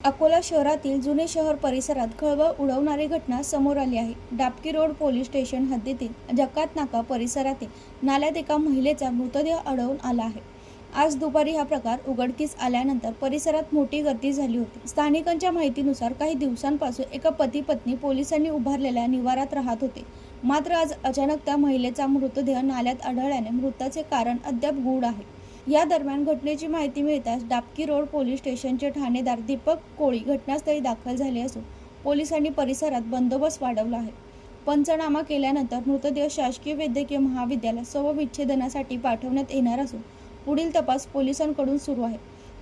अकोला शहरातील जुने शहर परिसरात खळबळ उडवणारी घटना समोर आली आहे। डाबकी रोड पोलीस स्टेशन हद्दीतील जकात नाका परिसरातील नाल्यात एका महिलेचा मृतदेह आढळून आला आहे। आज दुपारी हा प्रकार उघडकीस आल्यानंतर परिसरात मोठी गर्दी झाली होती। स्थानिकांच्या माहितीनुसार काही दिवसांपासून एका पती पत्नी पोलिसांनी उभारलेल्या निवारात राहत होते। मात्र आज अचानक त्या महिलेचा मृतदेह नाल्यात आढळल्याने मृताचे कारण अद्याप गूढ आहे। या दरम्यान घटनेची माहिती मिळताच डाबकी रोड पोलीस स्टेशनचे ठाणेदार दीपक कोळी घटनास्थळी दाखल झाले असून पोलिसांनी परिसरात बंदोबस्त वाढवला आहे। पंचनामा केल्यानंतर मृतदेह शासकीय वैद्यकीय महाविद्यालयात शवविच्छेदनासाठी पाठवण्यात येणार असून पुढील तपास पोलिसांकडून सुरू आहे।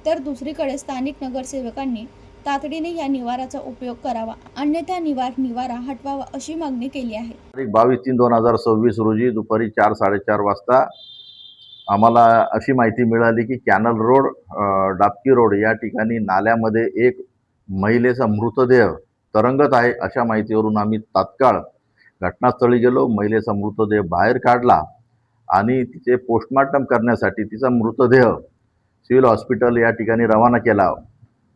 तर दुसरीकडे स्थानिक नगरसेवकांनी तातडीने या निवाराचा उपयोग करावा, अन्यथा निवारा हटवावा अशी मागणी केली आहे। 22/3/2026 रोजी दुपारी 4-4:30 वाजता आम्हाला अशी माहिती मिळाली की कॅनल रोड डाबकी रोड या ठिकाणी नाल्यामध्ये एक महिलेचा मृतदेह तरंगत आहे। अशा माहितीवरून आम्ही तात्काळ घटनास्थळी गेलो। महिलेचा मृतदेह बाहेर काढला आणि तिचे पोस्टमॉर्टम करण्यासाठी तिचा मृतदेह सिव्हिल हॉस्पिटल या ठिकाणी रवाना केला।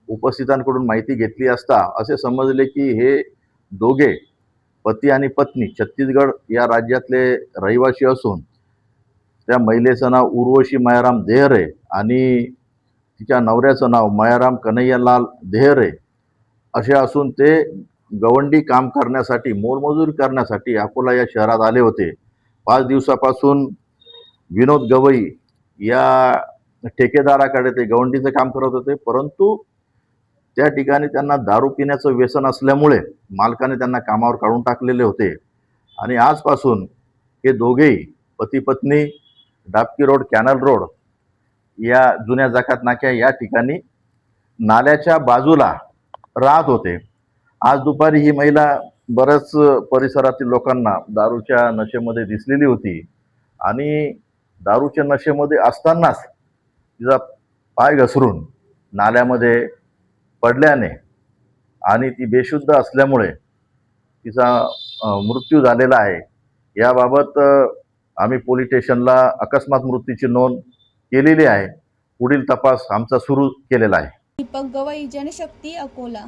उपस्थितांकडून माहिती घेतली असता असे समजले की हे दोघे पती आणि पत्नी छत्तीसगड या राज्यातले रहिवासी असून त्या महिलेचं नाव उर्वशी मयाराम देहरे आणि तिच्या नवऱ्याचं नाव मयाराम कन्हैयालाल देहरे असे असून ते गवंडी काम करण्यासाठी मोलमजुरी करण्यासाठी अकोला या शहरात आले होते। 5 दिवसापासून विनोद गवई या ठेकेदाराकडे ते गवंडीचं काम करत होते, परंतु त्या ठिकाणी त्यांना दारू पिण्याचं व्यसन असल्यामुळे मालकाने त्यांना कामावर काढून टाकलेले होते। आणि आजपासून हे दोघेही पती पत्नी डाबकी रोड कॅनल रोड या जुन्या जकात नाक्या या ठिकाणी नाल्याच्या बाजूला राहत होते। आज दुपारी ही महिला बऱ्याच परिसरातील लोकांना दारूच्या नशेमध्ये दिसलेली होती आणि दारूच्या नशेमध्ये असतानाच तिचा पाय घसरून नाल्यामध्ये पडल्याने आणि ती बेशुद्ध असल्यामुळे तिचा मृत्यू झालेला आहे। याबाबत आम्ही पोलीस स्टेशनला अकस्मात मृत्यूची नोंद केलेली आहे। पुढील तपास आमचा सुरू केलेला आहे। दीपक गवई, जनशक्ती, अकोला।